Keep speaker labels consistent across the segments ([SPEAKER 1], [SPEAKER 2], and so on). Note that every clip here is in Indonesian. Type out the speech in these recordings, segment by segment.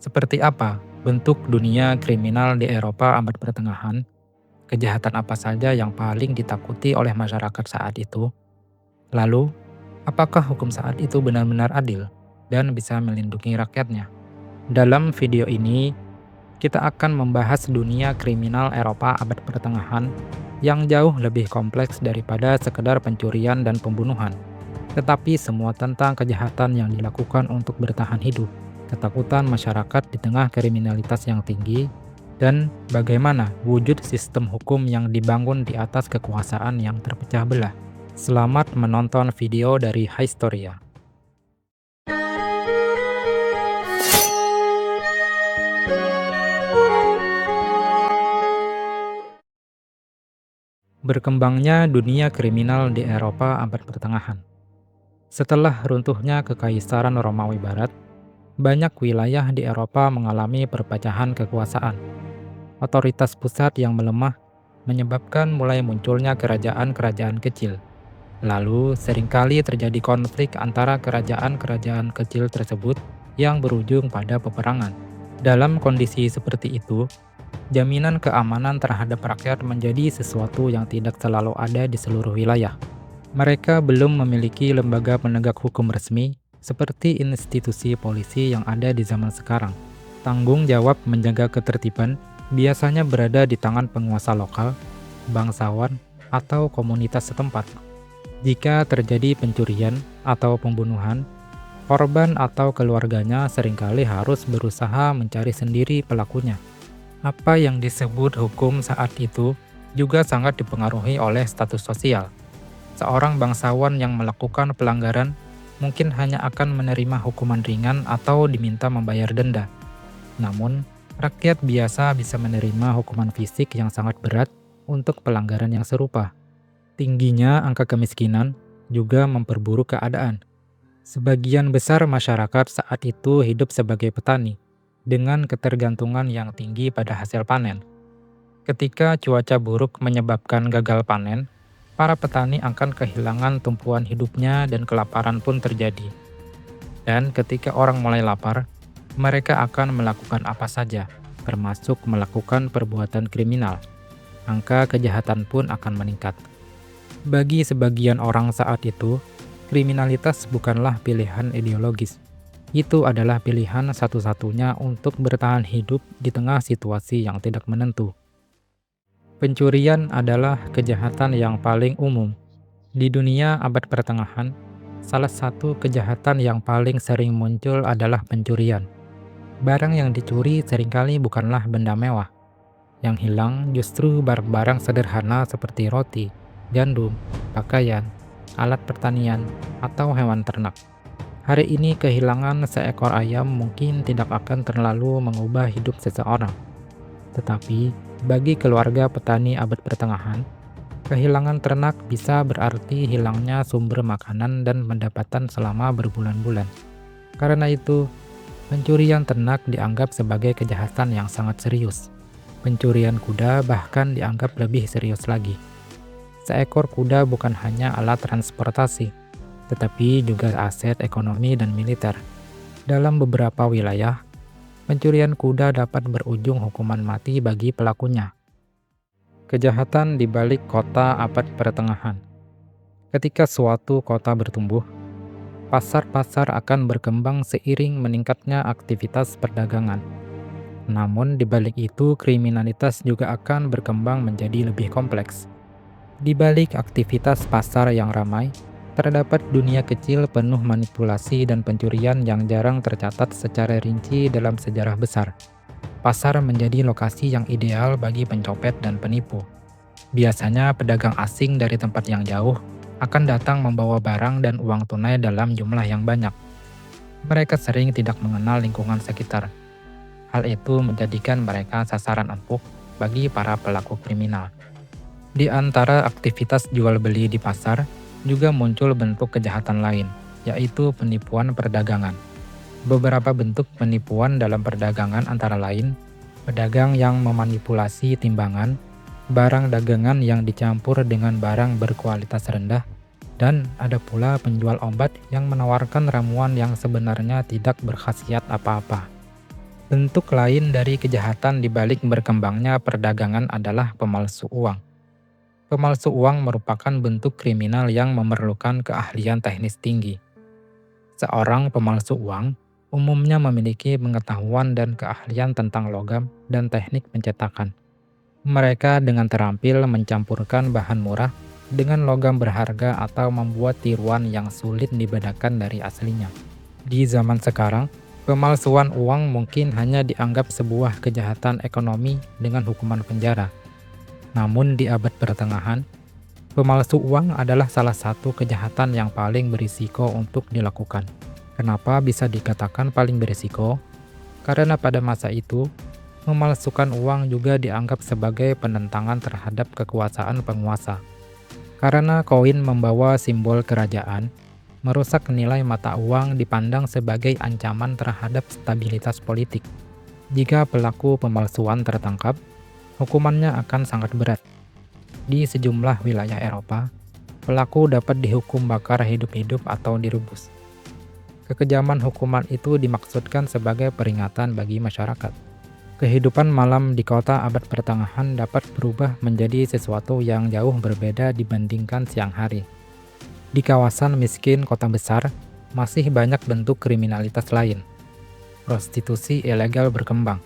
[SPEAKER 1] Seperti apa bentuk dunia kriminal di Eropa abad pertengahan? Kejahatan apa saja yang paling ditakuti oleh masyarakat saat itu? Lalu, apakah hukum saat itu benar-benar adil dan bisa melindungi rakyatnya? Dalam video ini, kita akan membahas dunia kriminal Eropa abad pertengahan yang jauh lebih kompleks daripada sekedar pencurian dan pembunuhan, tetapi semua tentang kejahatan yang dilakukan untuk bertahan hidup, ketakutan masyarakat di tengah kriminalitas yang tinggi, dan bagaimana wujud sistem hukum yang dibangun di atas kekuasaan yang terpecah belah. Selamat menonton video dari Historia. Berkembangnya dunia kriminal di Eropa abad pertengahan. Setelah runtuhnya Kekaisaran Romawi Barat, banyak wilayah di Eropa mengalami perpecahan kekuasaan. Otoritas pusat yang melemah menyebabkan mulai munculnya kerajaan-kerajaan kecil. Lalu, seringkali terjadi konflik antara kerajaan-kerajaan kecil tersebut yang berujung pada peperangan. Dalam kondisi seperti itu, jaminan keamanan terhadap rakyat menjadi sesuatu yang tidak selalu ada di seluruh wilayah. Mereka belum memiliki lembaga penegak hukum resmi seperti institusi polisi yang ada di zaman sekarang. Tanggung jawab menjaga ketertiban biasanya berada di tangan penguasa lokal, bangsawan, atau komunitas setempat. Jika terjadi pencurian atau pembunuhan, korban atau keluarganya seringkali harus berusaha mencari sendiri pelakunya. Apa yang disebut hukum saat itu juga sangat dipengaruhi oleh status sosial. Seorang bangsawan yang melakukan pelanggaran mungkin hanya akan menerima hukuman ringan atau diminta membayar denda. Namun, rakyat biasa bisa menerima hukuman fisik yang sangat berat untuk pelanggaran yang serupa. Tingginya angka kemiskinan juga memperburuk keadaan. Sebagian besar masyarakat saat itu hidup sebagai petani, dengan ketergantungan yang tinggi pada hasil panen. Ketika cuaca buruk menyebabkan gagal panen, para petani akan kehilangan tumpuan hidupnya dan kelaparan pun terjadi. Dan ketika orang mulai lapar, mereka akan melakukan apa saja, termasuk melakukan perbuatan kriminal. Angka kejahatan pun akan meningkat. Bagi sebagian orang saat itu, kriminalitas bukanlah pilihan ideologis. Itu adalah pilihan satu-satunya untuk bertahan hidup di tengah situasi yang tidak menentu. Pencurian adalah kejahatan yang paling umum. Di dunia abad pertengahan, salah satu kejahatan yang paling sering muncul adalah pencurian. Barang yang dicuri seringkali bukanlah benda mewah. Yang hilang justru barang-barang sederhana seperti roti, gandum, pakaian, alat pertanian, atau hewan ternak. Hari ini kehilangan seekor ayam mungkin tidak akan terlalu mengubah hidup seseorang. Tetapi, bagi keluarga petani abad pertengahan, kehilangan ternak bisa berarti hilangnya sumber makanan dan pendapatan selama berbulan-bulan. Karena itu, pencurian ternak dianggap sebagai kejahatan yang sangat serius. Pencurian kuda bahkan dianggap lebih serius lagi. Seekor kuda bukan hanya alat transportasi, tetapi juga aset ekonomi dan militer. Dalam beberapa wilayah, pencurian kuda dapat berujung hukuman mati bagi pelakunya. Kejahatan di balik kota abad pertengahan. Ketika suatu kota bertumbuh, pasar-pasar akan berkembang seiring meningkatnya aktivitas perdagangan. Namun di balik itu, kriminalitas juga akan berkembang menjadi lebih kompleks. Di balik aktivitas pasar yang ramai, terdapat dunia kecil penuh manipulasi dan pencurian yang jarang tercatat secara rinci dalam sejarah besar. Pasar menjadi lokasi yang ideal bagi pencopet dan penipu. Biasanya pedagang asing dari tempat yang jauh akan datang membawa barang dan uang tunai dalam jumlah yang banyak. Mereka sering tidak mengenal lingkungan sekitar. Hal itu menjadikan mereka sasaran empuk bagi para pelaku kriminal. Di antara aktivitas jual beli di pasar, juga muncul bentuk kejahatan lain, yaitu penipuan perdagangan. Beberapa bentuk penipuan dalam perdagangan antara lain, pedagang yang memanipulasi timbangan, barang dagangan yang dicampur dengan barang berkualitas rendah, dan ada pula penjual obat yang menawarkan ramuan yang sebenarnya tidak berkhasiat apa-apa. Bentuk lain dari kejahatan di balik berkembangnya perdagangan adalah pemalsu uang. Pemalsu uang merupakan bentuk kriminal yang memerlukan keahlian teknis tinggi. Seorang pemalsu uang umumnya memiliki pengetahuan dan keahlian tentang logam dan teknik pencetakan. Mereka dengan terampil mencampurkan bahan murah dengan logam berharga atau membuat tiruan yang sulit dibedakan dari aslinya. Di zaman sekarang, pemalsuan uang mungkin hanya dianggap sebuah kejahatan ekonomi dengan hukuman penjara. Namun di abad pertengahan, pemalsu uang adalah salah satu kejahatan yang paling berisiko untuk dilakukan. Kenapa bisa dikatakan paling berisiko? Karena pada masa itu, memalsukan uang juga dianggap sebagai penentangan terhadap kekuasaan penguasa. Karena koin membawa simbol kerajaan, merusak nilai mata uang dipandang sebagai ancaman terhadap stabilitas politik. Jika pelaku pemalsuan tertangkap, hukumannya akan sangat berat. Di sejumlah wilayah Eropa, pelaku dapat dihukum bakar hidup-hidup atau direbus. Kekejaman hukuman itu dimaksudkan sebagai peringatan bagi masyarakat. Kehidupan malam di kota abad pertengahan dapat berubah menjadi sesuatu yang jauh berbeda dibandingkan siang hari. Di kawasan miskin kota besar, masih banyak bentuk kriminalitas lain. Prostitusi ilegal berkembang,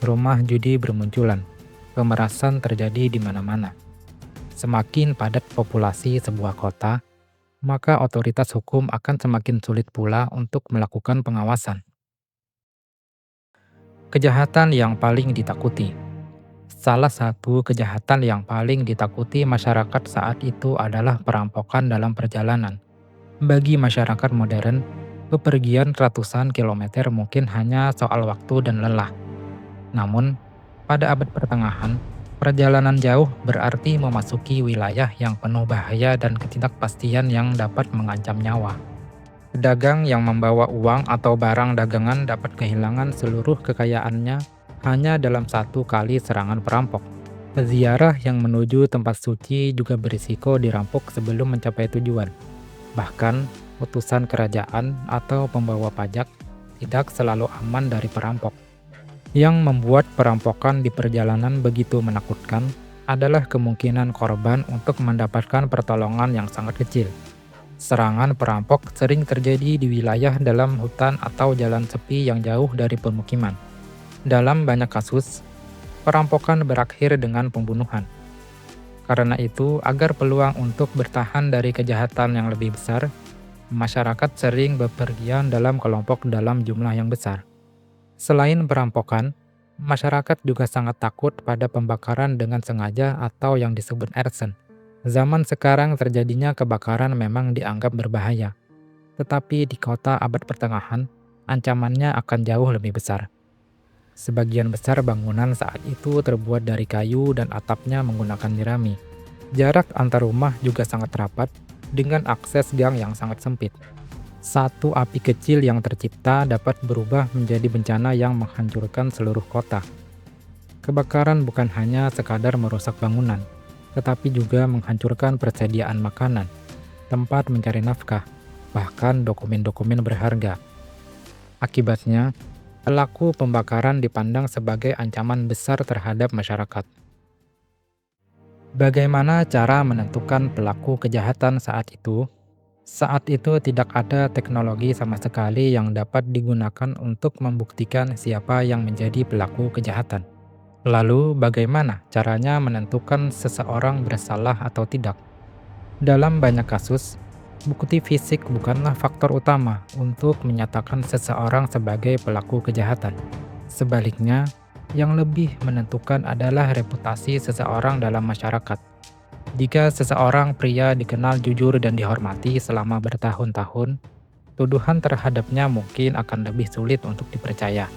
[SPEAKER 1] rumah judi bermunculan, pemerasan terjadi di mana-mana. Semakin padat populasi sebuah kota, maka otoritas hukum akan semakin sulit pula untuk melakukan pengawasan. Kejahatan yang paling ditakuti. Salah satu kejahatan yang paling ditakuti masyarakat saat itu adalah perampokan dalam perjalanan. Bagi masyarakat modern, bepergian ratusan kilometer mungkin hanya soal waktu dan lelah. Namun, pada abad pertengahan, perjalanan jauh berarti memasuki wilayah yang penuh bahaya dan ketidakpastian yang dapat mengancam nyawa. Pedagang yang membawa uang atau barang dagangan dapat kehilangan seluruh kekayaannya hanya dalam satu kali serangan perampok. Peziarah yang menuju tempat suci juga berisiko dirampok sebelum mencapai tujuan. Bahkan, utusan kerajaan atau pembawa pajak tidak selalu aman dari perampok. Yang membuat perampokan di perjalanan begitu menakutkan adalah kemungkinan korban untuk mendapatkan pertolongan yang sangat kecil. Serangan perampok sering terjadi di wilayah dalam hutan atau jalan sepi yang jauh dari pemukiman. Dalam banyak kasus, perampokan berakhir dengan pembunuhan. Karena itu, agar peluang untuk bertahan dari kejahatan yang lebih besar, masyarakat sering bepergian dalam kelompok dalam jumlah yang besar. Selain perampokan, masyarakat juga sangat takut pada pembakaran dengan sengaja atau yang disebut arson. Zaman sekarang terjadinya kebakaran memang dianggap berbahaya, tetapi di kota abad pertengahan, ancamannya akan jauh lebih besar. Sebagian besar bangunan saat itu terbuat dari kayu dan atapnya menggunakan jerami. Jarak antar rumah juga sangat rapat, dengan akses gang yang sangat sempit. Satu api kecil yang tercipta dapat berubah menjadi bencana yang menghancurkan seluruh kota. Kebakaran bukan hanya sekadar merusak bangunan, tetapi juga menghancurkan persediaan makanan, tempat mencari nafkah, bahkan dokumen-dokumen berharga. Akibatnya, pelaku pembakaran dipandang sebagai ancaman besar terhadap masyarakat. Bagaimana cara menentukan pelaku kejahatan saat itu? Saat itu tidak ada teknologi sama sekali yang dapat digunakan untuk membuktikan siapa yang menjadi pelaku kejahatan. Lalu, bagaimana caranya menentukan seseorang bersalah atau tidak? Dalam banyak kasus, bukti fisik bukanlah faktor utama untuk menyatakan seseorang sebagai pelaku kejahatan. Sebaliknya, yang lebih menentukan adalah reputasi seseorang dalam masyarakat. Jika seseorang pria dikenal jujur dan dihormati selama bertahun-tahun, tuduhan terhadapnya mungkin akan lebih sulit untuk dipercaya.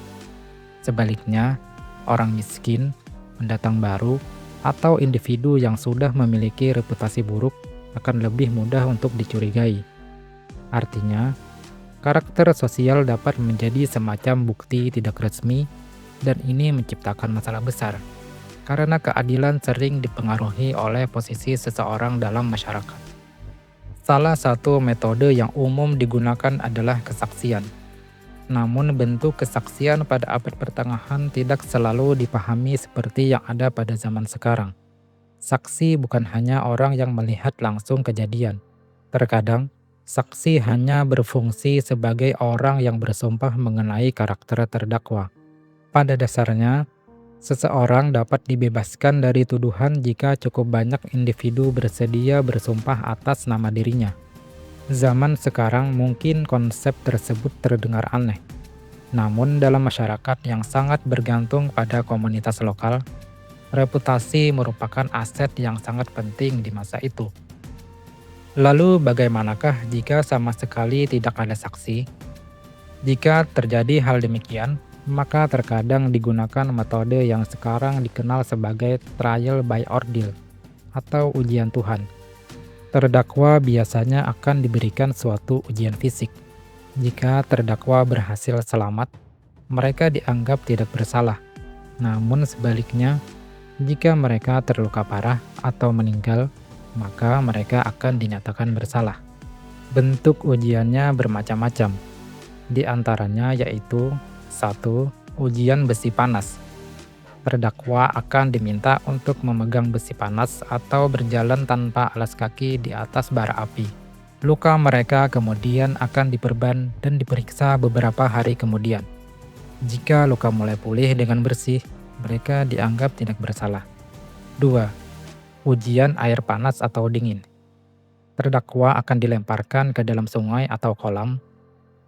[SPEAKER 1] Sebaliknya, orang miskin, pendatang baru, atau individu yang sudah memiliki reputasi buruk akan lebih mudah untuk dicurigai. Artinya, karakter sosial dapat menjadi semacam bukti tidak resmi, dan ini menciptakan masalah besar, karena keadilan sering dipengaruhi oleh posisi seseorang dalam masyarakat. Salah satu metode yang umum digunakan adalah kesaksian. Namun bentuk kesaksian pada abad pertengahan tidak selalu dipahami seperti yang ada pada zaman sekarang. Saksi bukan hanya orang yang melihat langsung kejadian. Terkadang, saksi hanya berfungsi sebagai orang yang bersumpah mengenai karakter terdakwa. Pada dasarnya, seseorang dapat dibebaskan dari tuduhan jika cukup banyak individu bersedia bersumpah atas nama dirinya. Zaman sekarang mungkin konsep tersebut terdengar aneh. Namun dalam masyarakat yang sangat bergantung pada komunitas lokal, reputasi merupakan aset yang sangat penting di masa itu. Lalu bagaimanakah jika sama sekali tidak ada saksi? Jika terjadi hal demikian, maka terkadang digunakan metode yang sekarang dikenal sebagai trial by ordeal atau ujian Tuhan. Terdakwa biasanya akan diberikan suatu ujian fisik. Jika terdakwa berhasil selamat, mereka dianggap tidak bersalah. Namun sebaliknya, jika mereka terluka parah atau meninggal, maka mereka akan dinyatakan bersalah. Bentuk ujiannya bermacam-macam. Di antaranya yaitu 1. Ujian besi panas. Terdakwa akan diminta untuk memegang besi panas atau berjalan tanpa alas kaki di atas bara api. Luka mereka kemudian akan diperban dan diperiksa beberapa hari kemudian. Jika luka mulai pulih dengan bersih, mereka dianggap tidak bersalah. 2. Ujian air panas atau dingin. Terdakwa akan dilemparkan ke dalam sungai atau kolam.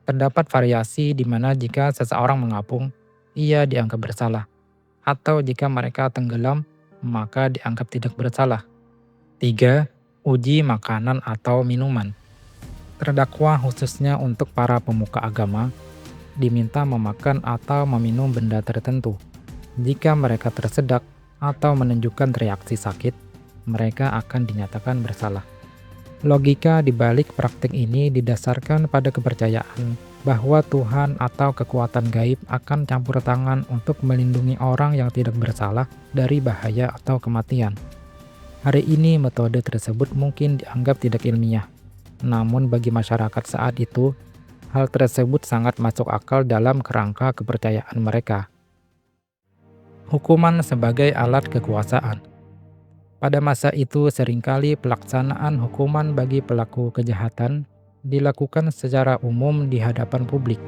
[SPEAKER 1] Terdapat variasi di mana jika seseorang mengapung, ia dianggap bersalah. Atau jika mereka tenggelam, maka dianggap tidak bersalah. 3. Uji makanan atau minuman. Terdakwa khususnya untuk para pemuka agama, diminta memakan atau meminum benda tertentu. Jika mereka tersedak atau menunjukkan reaksi sakit, mereka akan dinyatakan bersalah. Logika di balik praktik ini didasarkan pada kepercayaan bahwa Tuhan atau kekuatan gaib akan campur tangan untuk melindungi orang yang tidak bersalah dari bahaya atau kematian. Hari ini metode tersebut mungkin dianggap tidak ilmiah. Namun bagi masyarakat saat itu, hal tersebut sangat masuk akal dalam kerangka kepercayaan mereka. Hukuman sebagai alat kekuasaan. Pada masa itu seringkali pelaksanaan hukuman bagi pelaku kejahatan dilakukan secara umum di hadapan publik.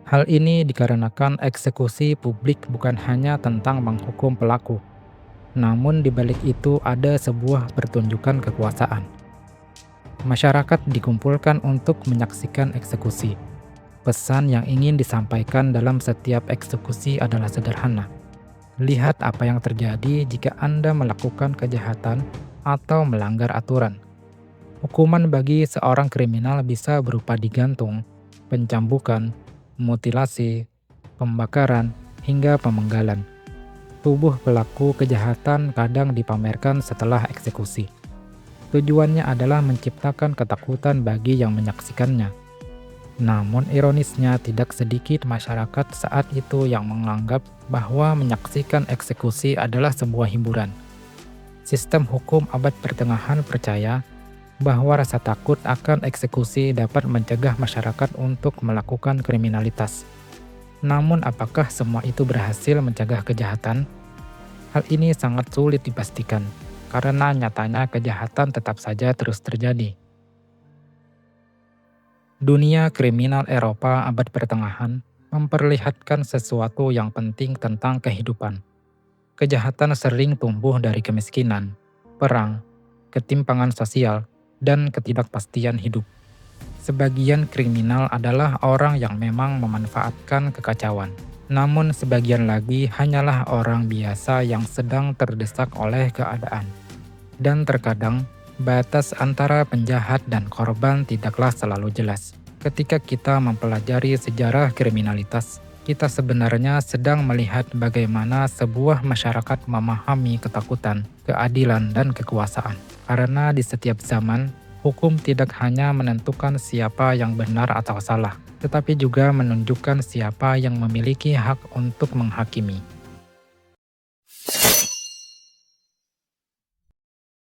[SPEAKER 1] Hal ini dikarenakan eksekusi publik bukan hanya tentang menghukum pelaku, namun di balik itu ada sebuah pertunjukan kekuasaan. Masyarakat dikumpulkan untuk menyaksikan eksekusi. Pesan yang ingin disampaikan dalam setiap eksekusi adalah sederhana. Lihat apa yang terjadi jika Anda melakukan kejahatan atau melanggar aturan. Hukuman bagi seorang kriminal bisa berupa digantung, pencambukan, mutilasi, pembakaran, hingga pemenggalan. Tubuh pelaku kejahatan kadang dipamerkan setelah eksekusi. Tujuannya adalah menciptakan ketakutan bagi yang menyaksikannya. Namun ironisnya tidak sedikit masyarakat saat itu yang menganggap bahwa menyaksikan eksekusi adalah sebuah hiburan. Sistem hukum abad pertengahan percaya bahwa rasa takut akan eksekusi dapat mencegah masyarakat untuk melakukan kriminalitas. Namun apakah semua itu berhasil mencegah kejahatan? Hal ini sangat sulit dipastikan, karena nyatanya kejahatan tetap saja terus terjadi. Dunia kriminal Eropa abad pertengahan memperlihatkan sesuatu yang penting tentang kehidupan. Kejahatan sering tumbuh dari kemiskinan, perang, ketimpangan sosial, dan ketidakpastian hidup. Sebagian kriminal adalah orang yang memang memanfaatkan kekacauan. Namun sebagian lagi hanyalah orang biasa yang sedang terdesak oleh keadaan. Dan terkadang, batas antara penjahat dan korban tidaklah selalu jelas. Ketika kita mempelajari sejarah kriminalitas, kita sebenarnya sedang melihat bagaimana sebuah masyarakat memahami ketakutan, keadilan, dan kekuasaan. Karena di setiap zaman, hukum tidak hanya menentukan siapa yang benar atau salah, tetapi juga menunjukkan siapa yang memiliki hak untuk menghakimi.